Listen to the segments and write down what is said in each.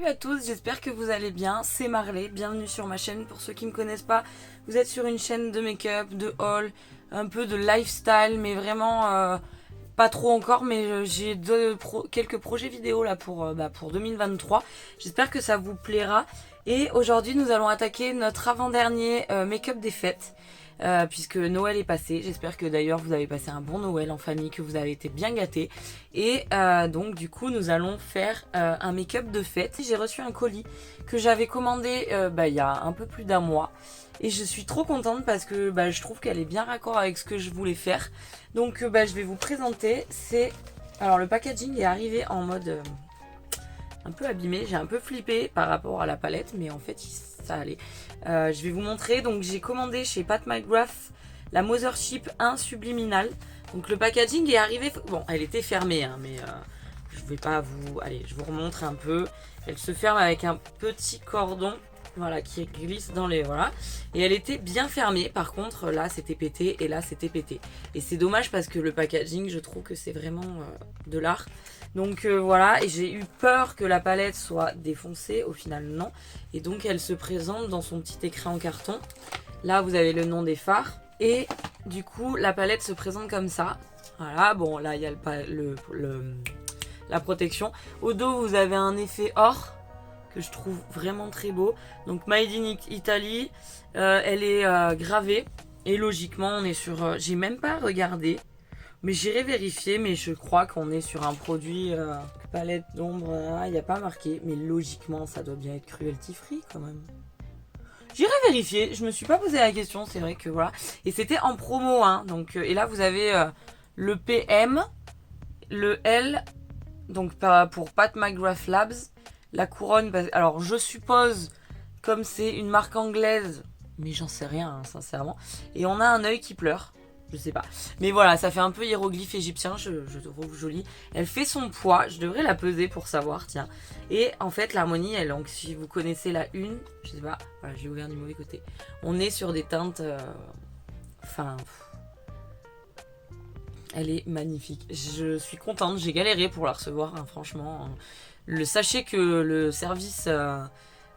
à tous, j'espère que vous allez bien, c'est Marley, bienvenue sur ma chaîne. Pour ceux qui ne me connaissent pas, vous êtes sur une chaîne de make-up, de haul, un peu de lifestyle, mais vraiment pas trop encore, mais j'ai quelques projets vidéo là pour 2023. J'espère que ça vous plaira. Et aujourd'hui nous allons attaquer notre avant-dernier make-up des fêtes. Puisque Noël est passé, j'espère que d'ailleurs vous avez passé un bon Noël en famille, que vous avez été bien gâtés. Et donc du coup nous allons faire un make-up de fête. J'ai reçu un colis que j'avais commandé il y a un peu plus d'un mois. Et je suis trop contente parce que je trouve qu'elle est bien raccord avec ce que je voulais faire. Donc je vais vous présenter. Alors le packaging est arrivé en mode un peu abîmé. J'ai un peu flippé par rapport à la palette, mais en fait ça allait. Je vais vous montrer. Donc j'ai commandé chez Pat McGrath la Mothership 1 Subliminal. Donc le packaging est arrivé. Bon, elle était fermée, hein, mais je vais pas vous. Allez, je vous remontre un peu. Elle se ferme avec un petit cordon. Voilà, qui glisse dans les... Voilà. Et elle était bien fermée. Par contre, là, c'était pété. Et là, c'était pété. Et c'est dommage parce que le packaging, je trouve que c'est vraiment de l'art. Donc voilà. Et j'ai eu peur que la palette soit défoncée. Au final, non. Et donc, elle se présente dans son petit écran en carton. Là, vous avez le nom des fards. Et du coup, la palette se présente comme ça. Voilà. Bon, là, il y a la protection. Au dos, vous avez un effet or que je trouve vraiment très beau. Donc Made in Italy, elle est gravée et logiquement on est sur... j'ai même pas regardé, mais j'irai vérifier, mais je crois qu'on est sur un produit palette d'ombre, il n'y a pas marqué, mais logiquement ça doit bien être cruelty free quand même. J'irai vérifier, je me suis pas posé la question, c'est vrai que voilà. Et c'était en promo, hein, donc, et là vous avez le PM, le L, donc pour Pat McGrath Labs. La couronne, alors je suppose, comme c'est une marque anglaise, mais j'en sais rien, hein, sincèrement. Et on a un œil qui pleure, je sais pas. Mais voilà, ça fait un peu hiéroglyphe égyptien, je trouve joli. Elle fait son poids, je devrais la peser pour savoir, tiens. Et en fait, l'harmonie, donc si vous connaissez la une, je sais pas, voilà, j'ai ouvert du mauvais côté. On est sur des teintes, elle est magnifique. Je suis contente, j'ai galéré pour la recevoir, hein, franchement. Sachez que le service,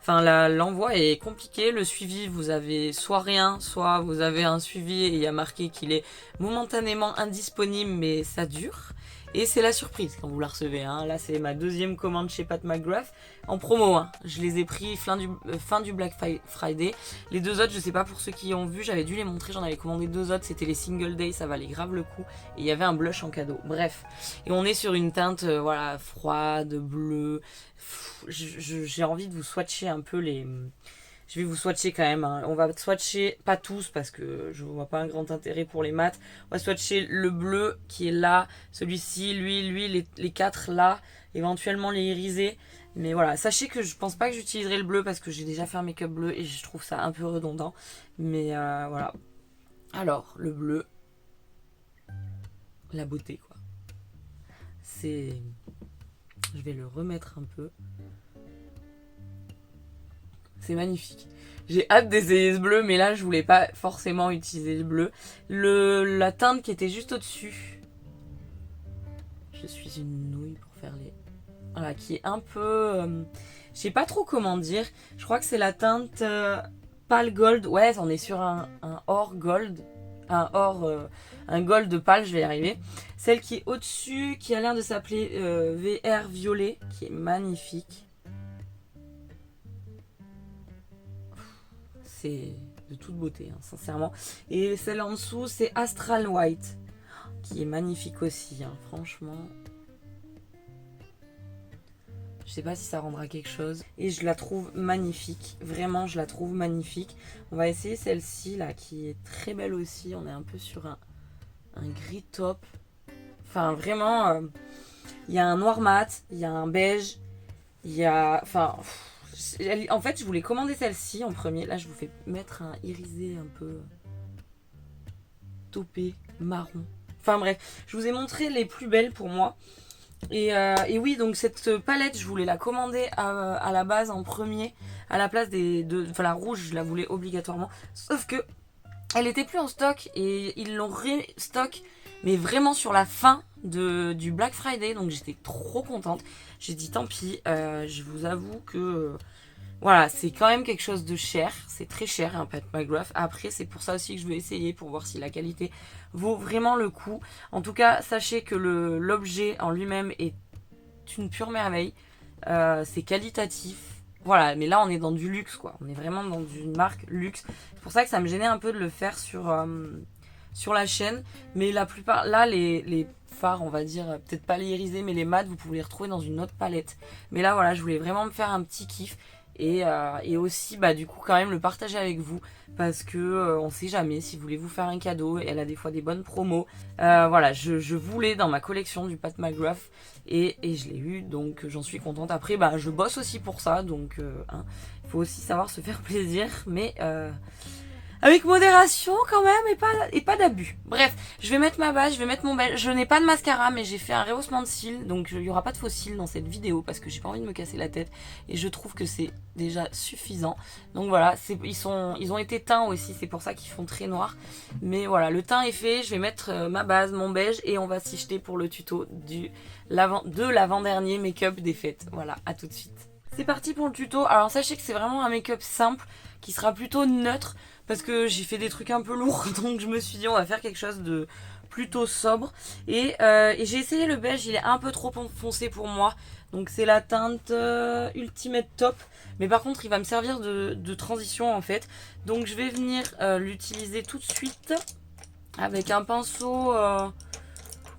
l'envoi est compliqué. Le suivi, vous avez soit rien, soit vous avez un suivi et il y a marqué qu'il est momentanément indisponible, mais ça dure. Et c'est la surprise quand vous la recevez, hein. Là, c'est ma deuxième commande chez Pat McGrath en promo, hein. Je les ai pris fin du Black Friday. Les deux autres, je sais pas pour ceux qui ont vu, j'avais dû les montrer. J'en avais commandé deux autres. C'était les Single Day, ça valait grave le coup. Et il y avait un blush en cadeau. Bref. Et on est sur une teinte, voilà, froide, bleue. J'ai envie de vous swatcher un peu les... Je vais vous swatcher quand même, hein. On va swatcher, pas tous parce que je vois pas un grand intérêt pour les mats. On va swatcher le bleu qui est là, celui-ci, lui, les quatre là, éventuellement les irisés. Mais voilà, sachez que je pense pas que j'utiliserai le bleu parce que j'ai déjà fait un make-up bleu et je trouve ça un peu redondant. Mais voilà. Alors, le bleu, la beauté quoi. Je vais le remettre un peu. C'est magnifique. J'ai hâte d'essayer ce bleu, mais là, je voulais pas forcément utiliser le bleu. La teinte qui était juste au-dessus. Je suis une nouille pour faire les... Voilà, qui est un peu... je sais pas trop comment dire. Je crois que c'est la teinte pâle gold. Ouais, on est sur un or gold. Un gold pâle, je vais y arriver. Celle qui est au-dessus, qui a l'air de s'appeler VR violet, qui est magnifique. C'est de toute beauté, hein, sincèrement. Et celle en dessous, c'est Astral White, qui est magnifique aussi, hein, franchement. Je sais pas si ça rendra quelque chose. Et je la trouve magnifique. Vraiment, je la trouve magnifique. On va essayer celle-ci, là, qui est très belle aussi. On est un peu sur un gris top. Enfin, vraiment, il y a un noir mat, il y a un beige, il y a... En fait, je voulais commander celle-ci en premier. Là, je vous fais mettre un irisé un peu taupé, marron. Enfin bref, je vous ai montré les plus belles pour moi. Et oui, donc cette palette, je voulais la commander à la base en premier, à la place la rouge, je la voulais obligatoirement. Sauf que elle était plus en stock et ils l'ont restock mais vraiment sur la fin du Black Friday, donc j'étais trop contente. J'ai dit tant pis, je vous avoue que voilà, c'est quand même quelque chose de cher, c'est très cher un Pat McGrath. Après, c'est pour ça aussi que je veux essayer pour voir si la qualité vaut vraiment le coup. En tout cas, sachez que l'objet en lui-même est une pure merveille, c'est qualitatif. Voilà, mais là on est dans du luxe quoi, on est vraiment dans une marque luxe. C'est pour ça que ça me gênait un peu de le faire sur la chaîne, mais la plupart, là les fards on va dire, peut-être pas les irisés mais les mats vous pouvez les retrouver dans une autre palette. Mais là voilà, je voulais vraiment me faire un petit kiff et aussi bah du coup quand même le partager avec vous parce que on sait jamais si vous voulez vous faire un cadeau, elle a des fois des bonnes promos. Voilà, je voulais dans ma collection du Pat McGrath et je l'ai eu donc j'en suis contente. Après bah je bosse aussi pour ça donc hein, faut aussi savoir se faire plaisir mais avec modération quand même et pas d'abus. Bref, je vais mettre ma base, je vais mettre mon beige. Je n'ai pas de mascara mais j'ai fait un rehaussement de cils. Donc il n'y aura pas de faux cils dans cette vidéo parce que j'ai pas envie de me casser la tête. Et je trouve que c'est déjà suffisant. Donc voilà, ils ont été teints aussi, c'est pour ça qu'ils font très noir. Mais voilà, le teint est fait, je vais mettre ma base, mon beige et on va s'y jeter pour le tuto de l'avant-dernier make-up des fêtes. Voilà, à tout de suite. C'est parti pour le tuto. Alors sachez que c'est vraiment un make-up simple qui sera plutôt neutre parce que j'ai fait des trucs un peu lourds donc je me suis dit on va faire quelque chose de plutôt sobre et j'ai essayé le beige, il est un peu trop foncé pour moi donc c'est la teinte Ultimate Top mais par contre il va me servir de transition en fait donc je vais venir l'utiliser tout de suite avec un pinceau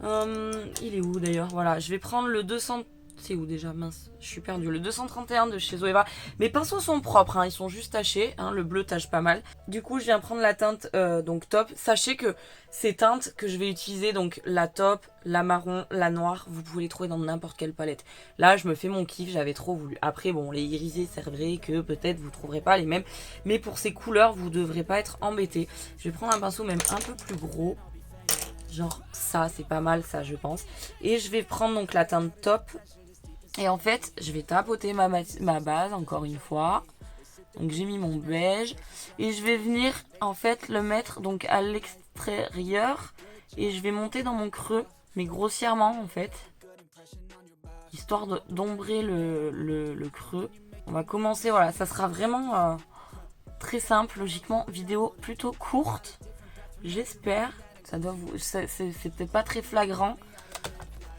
il est où d'ailleurs, voilà, je vais prendre le 200. C'est où déjà, mince, je suis perdue. Le 231 de chez Zoeva. Mes pinceaux sont propres, hein, ils sont juste tachés. Hein, le bleu tache pas mal. Du coup, je viens prendre la teinte donc top. Sachez que ces teintes que je vais utiliser, donc la top, la marron, la noire, vous pouvez les trouver dans n'importe quelle palette. Là, je me fais mon kiff, j'avais trop voulu. Après, bon, les irisés, c'est vrai que peut-être vous trouverez pas les mêmes. Mais pour ces couleurs, vous devrez pas être embêtés. Je vais prendre un pinceau même un peu plus gros. Genre ça, c'est pas mal ça, je pense. Et je vais prendre donc la teinte top. Et en fait, je vais tapoter ma base encore une fois. Donc j'ai mis mon beige. Et je vais venir en fait le mettre donc à l'extérieur. Et je vais monter dans mon creux. Mais grossièrement en fait. Histoire d'ombrer le creux. On va commencer, voilà, ça sera vraiment très simple. Logiquement, vidéo plutôt courte. J'espère. Ça doit vous. C'est peut-être pas très flagrant.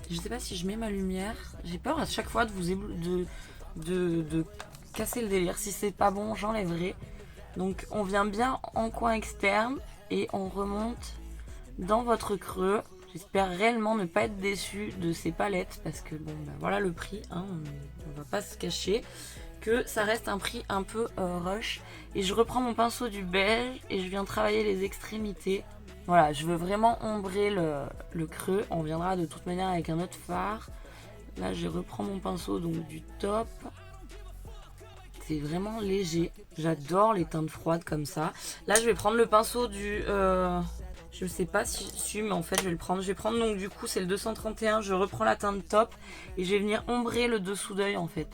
Je sais pas si je mets ma lumière. J'ai peur à chaque fois de vous de casser le délire. Si c'est pas bon, j'enlèverai. Donc on vient bien en coin externe et on remonte dans votre creux. J'espère réellement ne pas être déçu de ces palettes parce que bon, ben voilà le prix. Hein, on va pas se cacher que ça reste un prix un peu rush. Et je reprends mon pinceau du beige et je viens travailler les extrémités. Voilà, je veux vraiment ombrer le creux. On viendra de toute manière avec un autre fard. Là, je reprends mon pinceau donc du top. C'est vraiment léger. J'adore les teintes froides comme ça. Là, je vais prendre le pinceau du... je sais pas si mais en fait, je vais le prendre. Je vais prendre donc du coup, c'est le 231. Je reprends la teinte top et je vais venir ombrer le dessous d'œil en fait.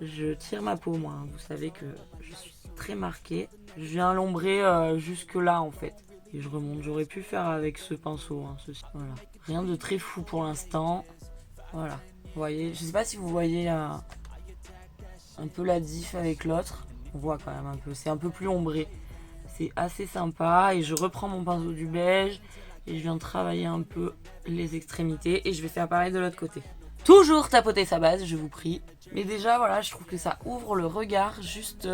Je tire ma peau, moi. Hein. Vous savez que je suis très marquée. Je viens l'ombrer jusque là en fait. Et je remonte, j'aurais pu faire avec ce pinceau, hein, ceci. Voilà. Rien de très fou pour l'instant. Voilà, vous voyez, je sais pas si vous voyez un peu la diff avec l'autre. On voit quand même un peu, c'est un peu plus ombré. C'est assez sympa et je reprends mon pinceau du beige et je viens travailler un peu les extrémités et je vais faire pareil de l'autre côté. Toujours tapoter sa base, je vous prie. Mais déjà, voilà, je trouve que ça ouvre le regard, juste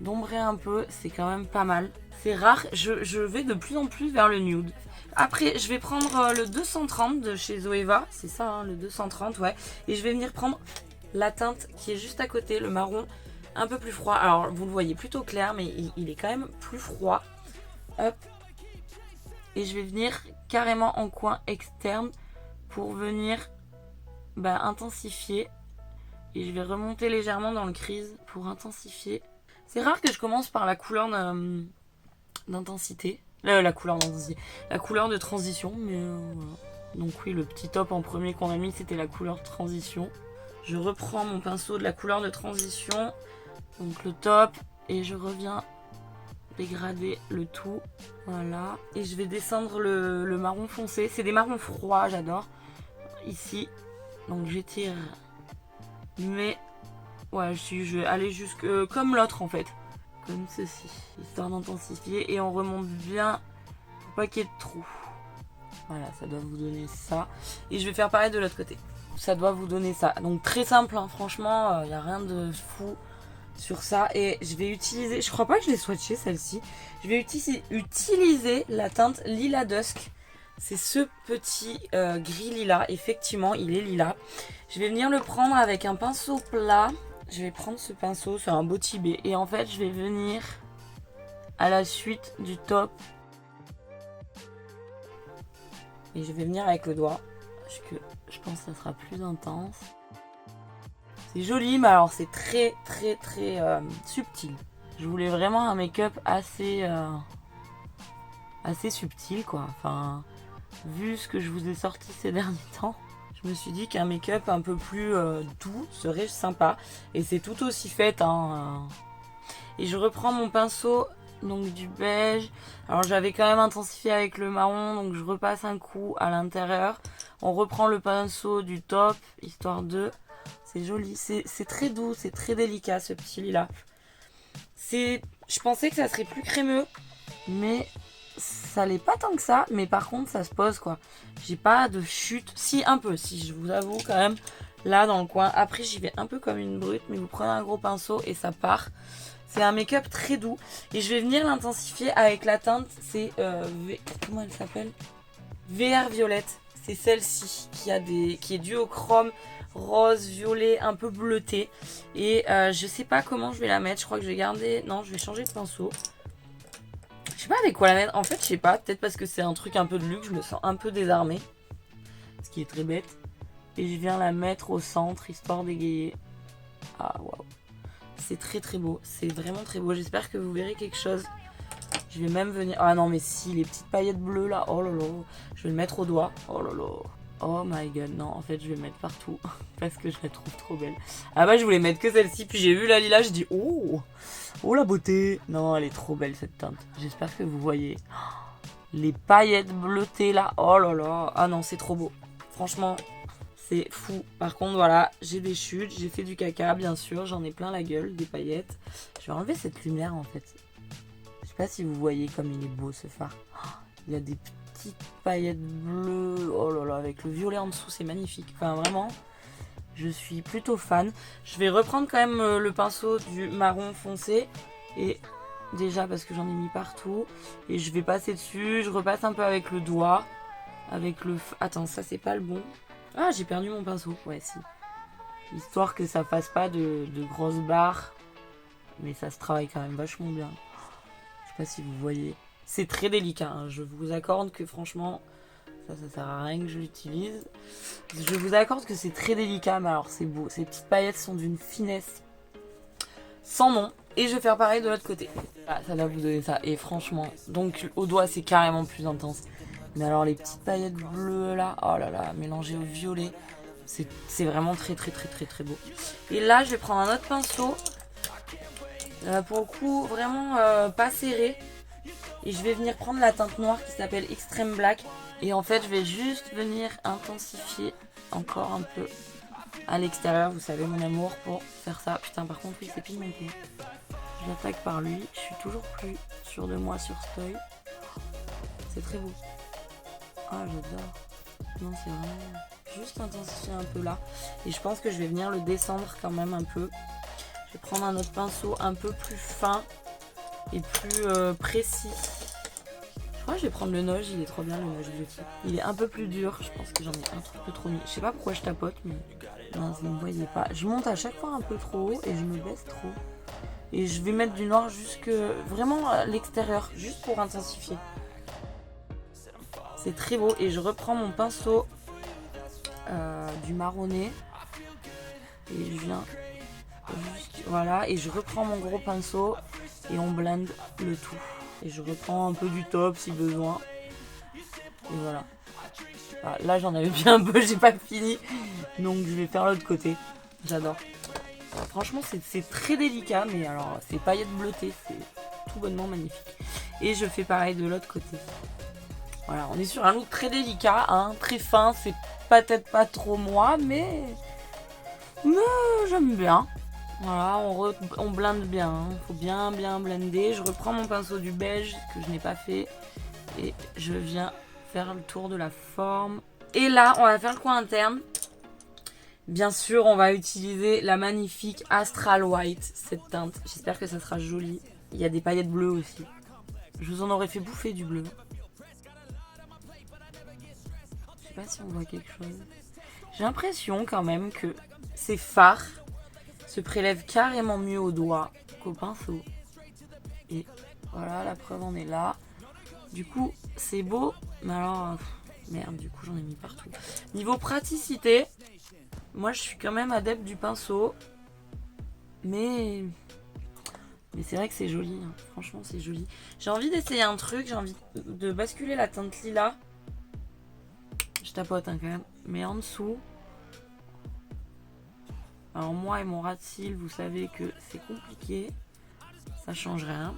d'ombrer un peu, c'est quand même pas mal. C'est rare, je vais de plus en plus vers le nude. Après, je vais prendre le 230 de chez Zoeva, c'est ça, hein, le 230, ouais. Et je vais venir prendre la teinte qui est juste à côté, le marron, un peu plus froid. Alors, vous le voyez plutôt clair, mais il est quand même plus froid. Hop. Et je vais venir carrément en coin externe pour venir intensifier. Et je vais remonter légèrement dans le crease pour intensifier. C'est rare que je commence par la couleur d'intensité. La couleur d'intensité. La couleur de transition. Mais voilà. Donc oui, le petit top en premier qu'on a mis, c'était la couleur de transition. Je reprends mon pinceau de la couleur de transition. Donc le top. Et je reviens dégrader le tout. Voilà. Et je vais descendre le marron foncé. C'est des marrons froids, j'adore. Ici. Donc j'étire. Mais ouais, je vais aller jusque comme l'autre en fait. Comme ceci. Histoire d'intensifier. Et on remonte bien pour pas qu'il y ait de trous. Voilà, ça doit vous donner ça. Et je vais faire pareil de l'autre côté. Ça doit vous donner ça. Donc très simple, hein. Franchement, il n'y a rien de fou sur ça. Et je vais utiliser, je crois pas que je l'ai swatché celle-ci. Je vais utiliser la teinte Lila Dusk. C'est ce petit gris lilas. Effectivement, il est lilas. Je vais venir le prendre avec un pinceau plat. Je vais prendre ce pinceau, c'est un beau tibet. Et en fait, je vais venir à la suite du top. Et je vais venir avec le doigt. Parce que je pense que ça sera plus intense. C'est joli, mais alors c'est très subtil. Je voulais vraiment un make-up assez subtil, quoi. Enfin, vu ce que je vous ai sorti ces derniers temps, je me suis dit qu'un make-up un peu plus doux serait sympa. Et c'est tout aussi fait, hein. Et je reprends mon pinceau, donc du beige. Alors j'avais quand même intensifié avec le marron, donc je repasse un coup à l'intérieur. On reprend le pinceau du top, histoire de... C'est joli, c'est très doux, c'est très délicat ce petit lilas. Je pensais que ça serait plus crémeux, mais ça l'est pas tant que ça. Mais par contre ça se pose, quoi. J'ai pas de chute, si un peu, si je vous avoue quand même, là dans le coin. Après j'y vais un peu comme une brute, mais vous prenez un gros pinceau et ça part. C'est un make-up très doux. Et je vais venir l'intensifier avec la teinte, c'est... comment elle s'appelle? VR Violette. C'est celle-ci qui est due au chrome rose, violet, un peu bleuté. Et je sais pas comment je vais la mettre. Je crois que je vais garder... Non, je vais changer de pinceau. Je sais pas avec quoi la mettre. En fait, je sais pas. Peut-être parce que c'est un truc un peu de luxe. Je me sens un peu désarmée. Ce qui est très bête. Et je viens la mettre au centre, histoire d'égayer. Ah, waouh. C'est très beau. C'est vraiment très beau. J'espère que vous verrez quelque chose. Je vais même venir... Ah non, mais si, les petites paillettes bleues là. Oh là là. Je vais le mettre au doigt. Oh là là. Oh my god. Non, en fait, je vais le mettre partout. Parce que je la trouve trop belle. Ah bah, je voulais mettre que celle-ci. Puis j'ai vu la lilas. Je dis, oh. Oh la beauté. Non, elle est trop belle cette teinte. J'espère que vous voyez. Les paillettes bleutées là. Oh là là. Ah non, c'est trop beau. Franchement, c'est fou. Par contre, voilà, j'ai des chutes. J'ai fait du caca, bien sûr. J'en ai plein la gueule, des paillettes. Je vais enlever cette lumière en fait. Je sais pas si vous voyez comme il est beau ce fard. Il y a des petites paillettes bleues. Oh là là, avec le violet en dessous, c'est magnifique. Enfin, vraiment, je suis plutôt fan. Je vais reprendre quand même le pinceau du marron foncé. Et déjà, parce que j'en ai mis partout. Et je vais passer dessus. Je repasse un peu avec le doigt. Avec le... Attends, ça, c'est pas le bon. Ah, j'ai perdu mon pinceau. Ouais, si. Histoire que ça fasse pas de grosses barres. Mais ça se travaille quand même vachement bien. Je sais pas si vous voyez. C'est très délicat, hein. Je vous accorde que franchement, ça sert à rien que je l'utilise. Je vous accorde que c'est très délicat, mais alors c'est beau. Ces petites paillettes sont d'une finesse sans nom. Et je vais faire pareil de l'autre côté. Ah, ça va vous donner ça. Et franchement, donc au doigt c'est carrément plus intense. Mais alors les petites paillettes bleues là, oh là là, mélangées au violet. C'est vraiment très beau. Et là je vais prendre un autre pinceau. Pour le coup, vraiment pas serré. Et je vais venir prendre la teinte noire qui s'appelle Extreme Black. Et en fait, je vais juste venir intensifier encore un peu à l'extérieur. Vous savez, mon amour pour faire ça. Putain, par contre, oui, c'est pigmenté. Je l'attaque par lui. Je suis toujours plus sûre de moi sur ce œil. C'est très beau. Ah, j'adore. Non, c'est vraiment juste intensifier un peu là. Et je pense que je vais venir le descendre quand même un peu. Je vais prendre un autre pinceau un peu plus fin et plus précis. Je crois que je vais prendre le Noj, il est trop bien le Noj Beauty. Il est un peu plus dur, je pense que j'en ai un truc peu trop mis. Je sais pas pourquoi je tapote, mais non, vous ne voyez pas. Je monte à chaque fois un peu trop haut et je me baisse trop. Et je vais mettre du noir jusque vraiment à l'extérieur, juste pour intensifier. C'est très beau. Et je reprends mon pinceau du marronné. Et je viens juste, voilà. Et je reprends mon gros pinceau et on blende le tout. Et je reprends un peu du top si besoin. Et voilà. Ah, là j'en avais bien un peu, j'ai pas fini. Donc je vais faire l'autre côté. J'adore. Franchement c'est très délicat, mais alors ces paillettes bleutées, tout bonnement magnifique. Et je fais pareil de l'autre côté. Voilà, on est sur un look très délicat, hein, très fin, c'est peut-être pas trop moi, mais j'aime bien. Voilà, on blende bien, hein. Faut bien blender. Je reprends mon pinceau du beige que je n'ai pas fait et je viens faire le tour de la forme. Et là, on va faire le coin interne. Bien sûr, on va utiliser la magnifique Astral White, cette teinte. J'espère que ça sera joli. Il y a des paillettes bleues aussi. Je vous en aurais fait bouffer du bleu. Je sais pas si on voit quelque chose. J'ai l'impression quand même que ces fards se prélèvent carrément mieux au doigt qu'au pinceau. Et voilà, la preuve en est là. Du coup, c'est beau. Mais alors, merde, du coup, j'en ai mis partout. Niveau praticité, moi, je suis quand même adepte du pinceau. Mais c'est vrai que c'est joli. Hein. Franchement, c'est joli. J'ai envie d'essayer un truc. J'ai envie de basculer la teinte lilas. Je tapote hein, quand même. Mais en dessous. Alors moi et mon ras de cils, vous savez que c'est compliqué. Ça change rien.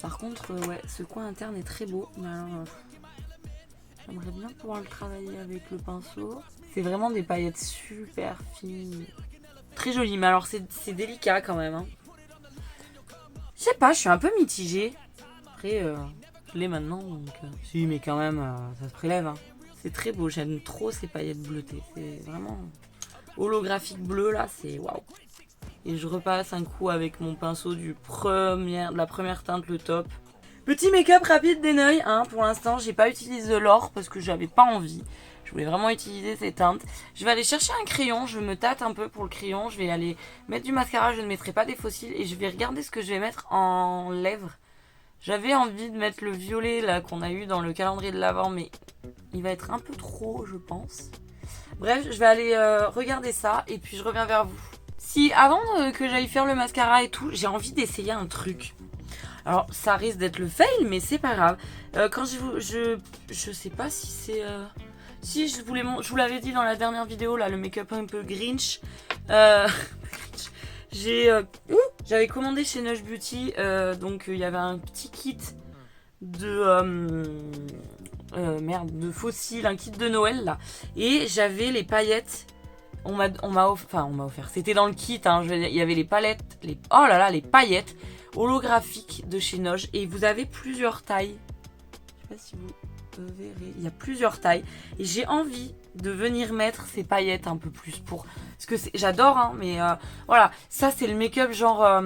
Par contre, ouais, ce coin interne est très beau. Mais alors, j'aimerais bien pouvoir le travailler avec le pinceau. C'est vraiment des paillettes super fines. Très jolies, mais alors c'est délicat quand même. Hein. Je sais pas, je suis un peu mitigée. Après, je l'ai maintenant, donc... Si, mais quand même, ça se prélève. Hein. C'est très beau, j'aime trop ces paillettes bleutées. C'est vraiment holographique bleu, là, c'est waouh. Et je repasse un coup avec mon pinceau de la première teinte, le top. Petit make-up rapide des Neuil, hein. Pour l'instant, j'ai pas utilisé l'or parce que j'avais pas envie. Je voulais vraiment utiliser ces teintes. Je vais aller chercher un crayon, je me tâte un peu pour le crayon. Je vais aller mettre du mascara, je ne mettrai pas des fossiles. Et je vais regarder ce que je vais mettre en lèvres. J'avais envie de mettre le violet là qu'on a eu dans le calendrier de l'Avent, mais il va être un peu trop, je pense. Bref, je vais aller regarder ça et puis je reviens vers vous. Si avant que j'aille faire le mascara et tout, j'ai envie d'essayer un truc. Alors ça risque d'être le fail, mais c'est pas grave. Quand je sais pas si c'est... Si je vous l'avais dit dans la dernière vidéo, là, le make-up un peu Grinch. J'avais commandé chez Nush Beauty, donc il y avait un petit kit de fossiles, un kit de Noël là, et j'avais les paillettes. On m'a offert. C'était dans le kit, hein, il y avait les palettes, les paillettes holographiques de chez Nosh, et vous avez plusieurs tailles. Je sais pas si vous verrez, il y a plusieurs tailles, et j'ai envie de venir mettre ces paillettes un peu plus parce que j'adore, hein, mais voilà, ça c'est le make-up genre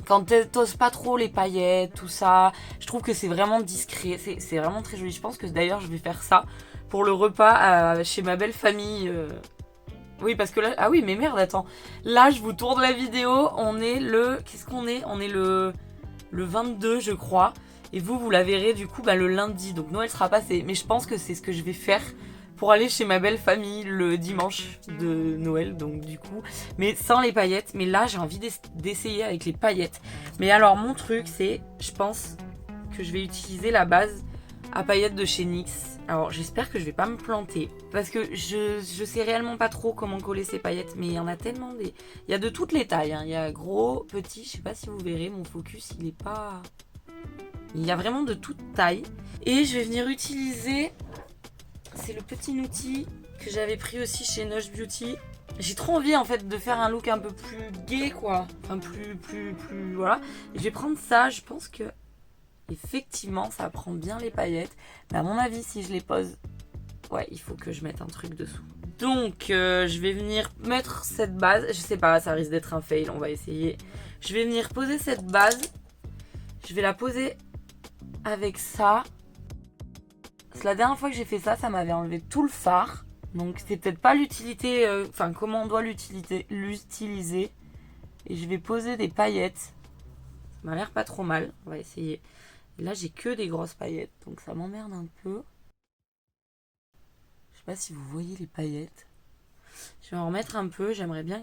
quand t'oses pas trop les paillettes, tout ça. Je trouve que c'est vraiment discret, c'est vraiment très joli. Je pense que d'ailleurs je vais faire ça pour le repas chez ma belle famille. Oui, parce que là... Ah oui, mais merde, attends. Là, je vous tourne la vidéo. On est le... Qu'est-ce qu'on est? On est le 22, je crois. Et vous la verrez du coup le lundi. Donc Noël sera passé. Mais je pense que c'est ce que je vais faire pour aller chez ma belle famille le dimanche de Noël. Donc du coup... Mais sans les paillettes. Mais là, j'ai envie d'essayer avec les paillettes. Mais alors, mon truc, c'est... Je pense que je vais utiliser la base à paillettes de chez NYX. Alors j'espère que je vais pas me planter parce que je sais réellement pas trop comment coller ces paillettes, mais il y en a tellement il y a de toutes les tailles, hein. Il y a gros, petit, je sais pas si vous verrez, mon focus il est pas... Il y a vraiment de toutes tailles. Et je vais venir utiliser, c'est le petit outil que j'avais pris aussi chez Nush Beauty. J'ai trop envie en fait de faire un look un peu plus gai quoi, enfin plus voilà. Et je vais prendre ça, je pense que effectivement, ça prend bien les paillettes. Mais à mon avis, si je les pose... Ouais, il faut que je mette un truc dessous. Donc, je vais venir mettre cette base. Je sais pas, ça risque d'être un fail. On va essayer. Je vais venir poser cette base. Je vais la poser avec ça. Parce que la dernière fois que j'ai fait ça, ça m'avait enlevé tout le fard. Donc, c'est peut-être pas l'utilité... Enfin, comment on doit l'utiliser. Et je vais poser des paillettes. Ça m'a l'air pas trop mal. On va essayer. Là, j'ai que des grosses paillettes, donc ça m'emmerde un peu. Je sais pas si vous voyez les paillettes. Je vais en remettre un peu, j'aimerais bien...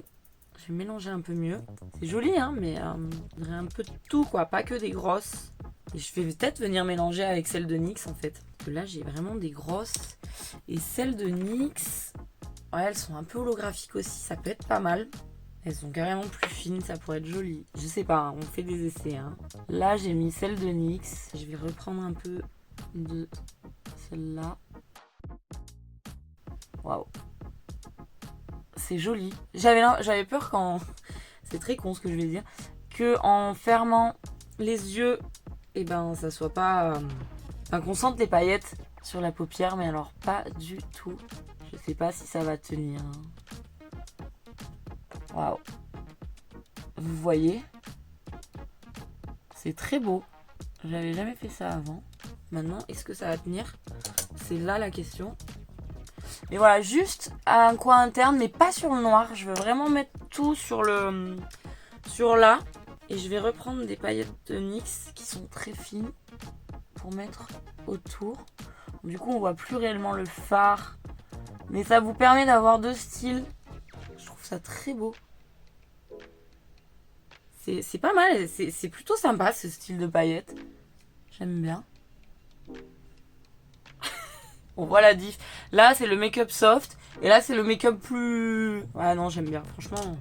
Je vais mélanger un peu mieux. C'est joli, hein, mais on dirait un peu de tout, quoi, pas que des grosses. Et je vais peut-être venir mélanger avec celles de NYX, en fait. Parce que là, j'ai vraiment des grosses. Et celles de NYX, ouais, elles sont un peu holographiques aussi, ça peut être pas mal. Elles sont carrément plus fines, ça pourrait être joli. Je sais pas, hein, on fait des essais. Hein. Là, j'ai mis celle de NYX. Je vais reprendre un peu de celle-là. Waouh. C'est joli. J'avais peur quand... C'est très con ce que je vais dire. Que en fermant les yeux, et ben ça soit pas... Enfin, qu'on sente les paillettes sur la paupière, mais alors pas du tout. Je sais pas si ça va tenir. Waouh. Vous voyez? C'est très beau. J'avais jamais fait ça avant. Maintenant, est-ce que ça va tenir? C'est là la question. Mais voilà, juste à un coin interne, mais pas sur le noir. Je veux vraiment mettre tout sur là. Et je vais reprendre des paillettes de NYX qui sont très fines pour mettre autour. Du coup, on voit plus réellement le fard. Mais ça vous permet d'avoir deux styles. Je trouve ça très beau. C'est pas mal. C'est plutôt sympa ce style de paillettes. J'aime bien. On voit la diff. Là, c'est le make-up soft. Et là, c'est le make-up plus... Ouais, non, j'aime bien. Franchement,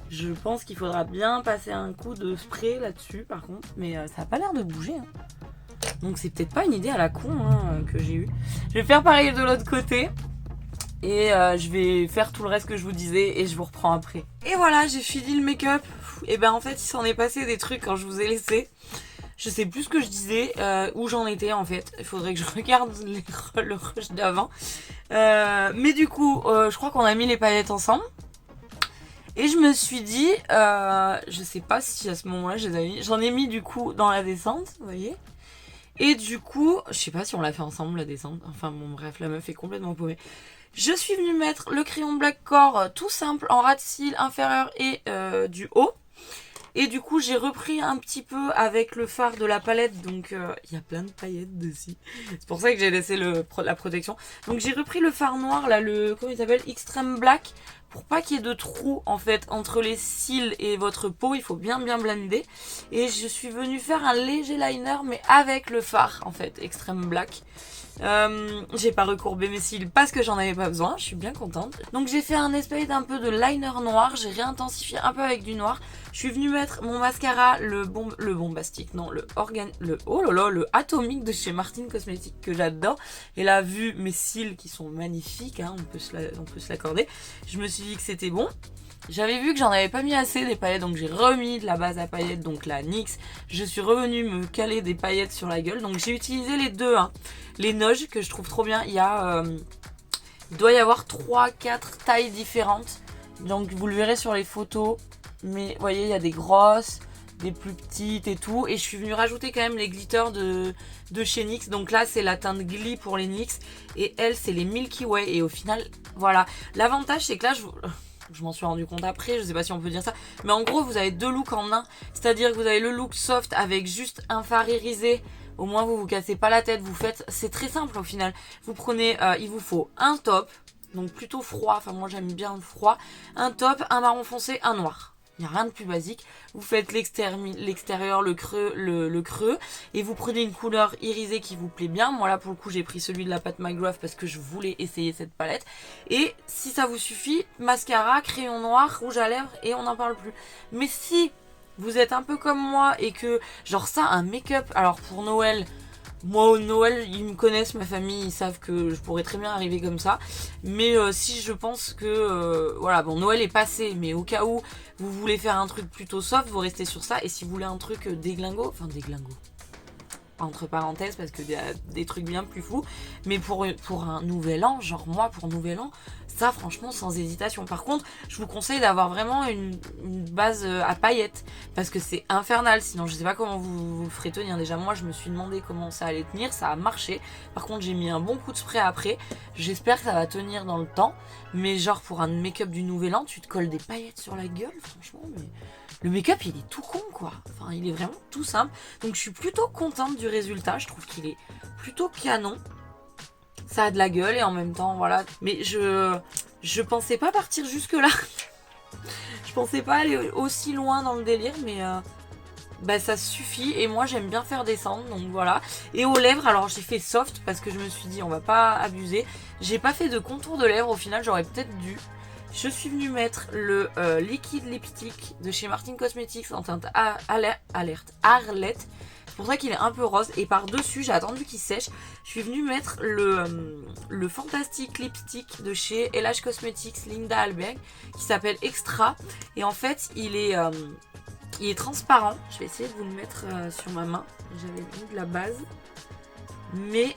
je pense qu'il faudra bien passer un coup de spray là-dessus, par contre. Mais ça n'a pas l'air de bouger. Hein. Donc, c'est peut-être pas une idée à la con que j'ai eue. Je vais faire pareil de l'autre côté. Et je vais faire tout le reste que je vous disais. Et je vous reprends après. Et voilà, j'ai fini le make-up. Et ben, en fait, il s'en est passé des trucs quand je vous ai laissé. Je sais plus ce que je disais, où j'en étais en fait. Il faudrait que je regarde le rush d'avant. Mais du coup, je crois qu'on a mis les paillettes ensemble. Et je me suis dit, je sais pas si à ce moment-là je les avais mis. J'en ai mis du coup dans la descente, vous voyez. Et du coup, je sais pas si on l'a fait ensemble la descente. Enfin bon bref, la meuf est complètement paumée. Je suis venue mettre le crayon Black Core tout simple en ras de cils inférieur et du haut. Et du coup, j'ai repris un petit peu avec le fard de la palette. Donc, il y a plein de paillettes dessus. C'est pour ça que j'ai laissé la protection. Donc, j'ai repris le fard noir, là, comment il s'appelle, Extreme Black. Pour pas qu'il y ait de trous, en fait, entre les cils et votre peau. Il faut bien blender. Et je suis venue faire un léger liner, mais avec le fard, en fait, Extreme Black. J'ai pas recourbé mes cils parce que j'en avais pas besoin, je suis bien contente. Donc j'ai fait un espèce d'un peu de liner noir, j'ai réintensifié un peu avec du noir. Je suis venue mettre mon mascara, le bombastique, non, le atomique de chez Martin Cosmetics que j'adore. Et là, vu mes cils qui sont magnifiques, hein, on peut se l'accorder, je me suis dit que c'était bon. J'avais vu que j'en avais pas mis assez des paillettes, donc j'ai remis de la base à paillettes, donc la NYX. Je suis revenue me caler des paillettes sur la gueule, donc j'ai utilisé les deux, hein. Les Noge que je trouve trop bien. Il doit y avoir 3-4 tailles différentes, donc vous le verrez sur les photos. Mais vous voyez, il y a des grosses, des plus petites et tout. Et je suis venue rajouter quand même les glitters de chez NYX. Donc là, c'est la teinte Glee pour les NYX. Et elle, c'est les Milky Way. Et au final, voilà. L'avantage, c'est que là, je m'en suis rendu compte après, je sais pas si on peut dire ça. Mais en gros, vous avez deux looks en un. C'est-à-dire que vous avez le look soft avec juste un fard irisé. Au moins, vous cassez pas la tête. C'est très simple au final. Vous prenez, il vous faut un top. Donc plutôt froid. Enfin, moi, j'aime bien le froid. Un top, un marron foncé, un noir. Il n'y a rien de plus basique. Vous faites l'extérieur, le creux. Et vous prenez une couleur irisée qui vous plaît bien. Moi là pour le coup j'ai pris celui de la Pat McGrath parce que je voulais essayer cette palette. Et si ça vous suffit, mascara, crayon noir, rouge à lèvres et on n'en parle plus. Mais si vous êtes un peu comme moi et que genre ça, un make-up, alors pour Noël... Moi au Noël, ils me connaissent, ma famille, ils savent que je pourrais très bien arriver comme ça. Mais si je pense que... voilà, bon, Noël est passé, mais au cas où vous voulez faire un truc plutôt soft, vous restez sur ça. Et si vous voulez un truc déglingo, enfin déglingo, entre parenthèses, parce que y a des trucs bien plus fous. Mais pour un nouvel an, genre moi pour nouvel an, ça franchement sans hésitation. Par contre, je vous conseille d'avoir vraiment une base à paillettes, parce que c'est infernal, sinon je sais pas comment vous le ferez tenir. Déjà moi je me suis demandé comment ça allait tenir, ça a marché. Par contre j'ai mis un bon coup de spray après, j'espère que ça va tenir dans le temps. Mais genre pour un make-up du nouvel an, tu te colles des paillettes sur la gueule, franchement, mais... Le make-up il est tout con quoi, enfin il est vraiment tout simple. Donc je suis plutôt contente du résultat, je trouve qu'il est plutôt canon. Ça a de la gueule et en même temps voilà. Mais je pensais pas partir jusque là. Je pensais pas aller aussi loin dans le délire, mais bah ça suffit. Et moi j'aime bien faire descendre, donc voilà. Et aux lèvres, alors j'ai fait soft parce que je me suis dit on va pas abuser. J'ai pas fait de contour de lèvres, au final j'aurais peut-être dû. Je suis venue mettre le liquide lipstick de chez Martin Cosmetics en teinte Alerte Arlette. C'est pour ça qu'il est un peu rose. Et par-dessus, j'ai attendu qu'il sèche. Je suis venue mettre le Fantastic Lipstick de chez LH Cosmetics Linda Alberg qui s'appelle Extra. Et en fait, il est transparent. Je vais essayer de vous le mettre sur ma main. J'avais mis de la base. Mais,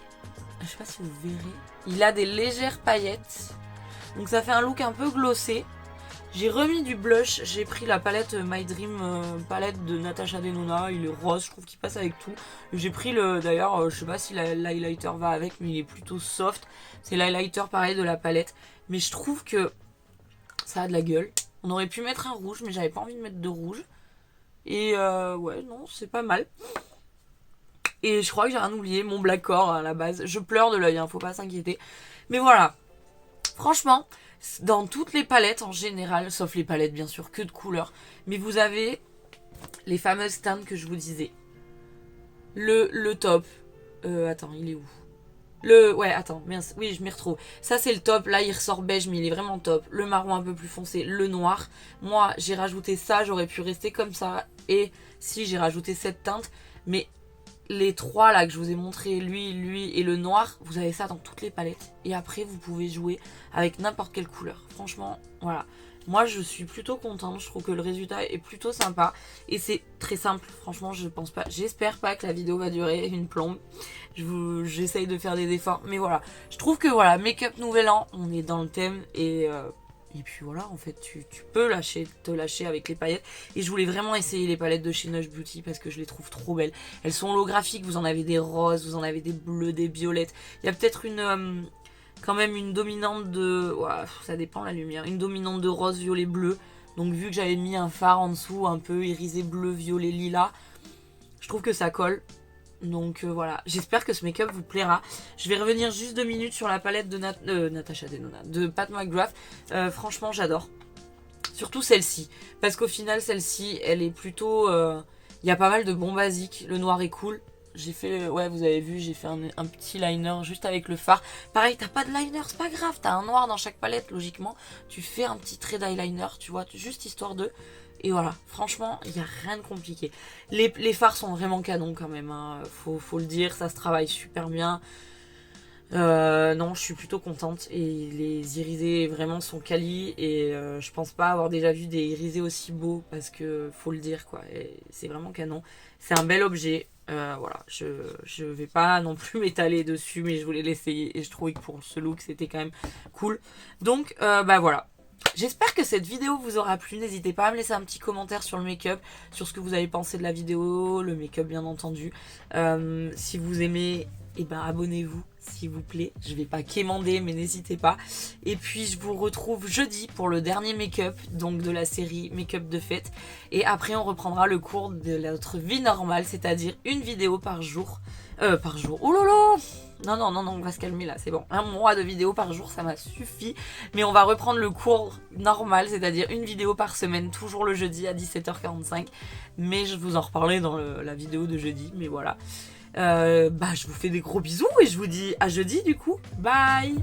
je sais pas si vous verrez. Il a des légères paillettes. Donc ça fait un look un peu glossé. J'ai remis du blush, j'ai pris la palette My Dream palette de Natasha Denona, il est rose, je trouve qu'il passe avec tout. J'ai pris d'ailleurs, je sais pas si l'highlighter va avec, mais il est plutôt soft. C'est l'highlighter pareil de la palette, mais je trouve que ça a de la gueule. On aurait pu mettre un rouge, mais j'avais pas envie de mettre de rouge. Et ouais, non, c'est pas mal. Et je crois que j'ai rien oublié, mon black core à la base. Je pleure de l'œil, hein, faut pas s'inquiéter. Mais voilà. Franchement, dans toutes les palettes en général, sauf les palettes bien sûr que de couleurs, mais vous avez les fameuses teintes que je vous disais. Le top. Attends, il est où? Ouais, attends, mince, oui, je m'y retrouve. Ça, c'est le top. Là, il ressort beige, mais il est vraiment top. Le marron un peu plus foncé, le noir. Moi, j'ai rajouté ça, j'aurais pu rester comme ça. Et si, j'ai rajouté cette teinte. Mais les trois là que je vous ai montré, lui et le noir, vous avez ça dans toutes les palettes. Et après, vous pouvez jouer avec n'importe quelle couleur. Franchement, voilà. Moi, je suis plutôt contente. Je trouve que le résultat est plutôt sympa. Et c'est très simple. Franchement, je pense pas. J'espère pas que la vidéo va durer une plombe. J'essaye de faire des efforts. Mais voilà. Je trouve que voilà, make-up nouvel an, on est dans le thème. Et puis voilà, en fait, tu peux te lâcher avec les paillettes. Et je voulais vraiment essayer les palettes de chez Nush Beauty parce que je les trouve trop belles. Elles sont holographiques, vous en avez des roses, vous en avez des bleus, des violettes. Il y a peut-être quand même une dominante de... Ouais, ça dépend la lumière. Une dominante de rose, violet, bleu. Donc vu que j'avais mis un fard en dessous, un peu irisé bleu, violet, lilas, je trouve que ça colle. Donc voilà, j'espère que ce make-up vous plaira. Je vais revenir juste 2 minutes sur la palette de Natasha Denona, de Pat McGrath. Franchement, j'adore. Surtout celle-ci. Parce qu'au final, celle-ci, elle est plutôt... Il y a pas mal de bons basiques. Le noir est cool. J'ai fait... Ouais, vous avez vu, j'ai fait un petit liner juste avec le fard. Pareil, t'as pas de liner, c'est pas grave. T'as un noir dans chaque palette, logiquement. Tu fais un petit trait d'eyeliner, tu vois, juste histoire de... Et voilà, franchement, il n'y a rien de compliqué. Les fards sont vraiment canons quand même, hein. Faut le dire, ça se travaille super bien. Non, je suis plutôt contente. Et les irisés vraiment sont quali. Et je pense pas avoir déjà vu des irisés aussi beaux. Parce que faut le dire quoi, c'est vraiment canon. C'est un bel objet. Voilà, je vais pas non plus m'étaler dessus. Mais je voulais l'essayer. Et je trouvais que pour ce look c'était quand même cool. Donc bah voilà. J'espère que cette vidéo vous aura plu, n'hésitez pas à me laisser un petit commentaire sur le make-up, sur ce que vous avez pensé de la vidéo, le make-up bien entendu. Si vous aimez, eh ben abonnez-vous s'il vous plaît, je vais pas quémander mais n'hésitez pas. Et puis je vous retrouve jeudi pour le dernier make-up, donc de la série make-up de fête. Et après on reprendra le cours de notre vie normale, c'est-à-dire une vidéo par jour. Oh lolo! Non, on va se calmer là, c'est bon. Un mois de vidéos par jour, ça m'a suffi. Mais on va reprendre le cours normal, c'est-à-dire une vidéo par semaine, toujours le jeudi à 17h45. Mais je vous en reparlerai dans la vidéo de jeudi, mais voilà. Je vous fais des gros bisous et je vous dis à jeudi du coup. Bye!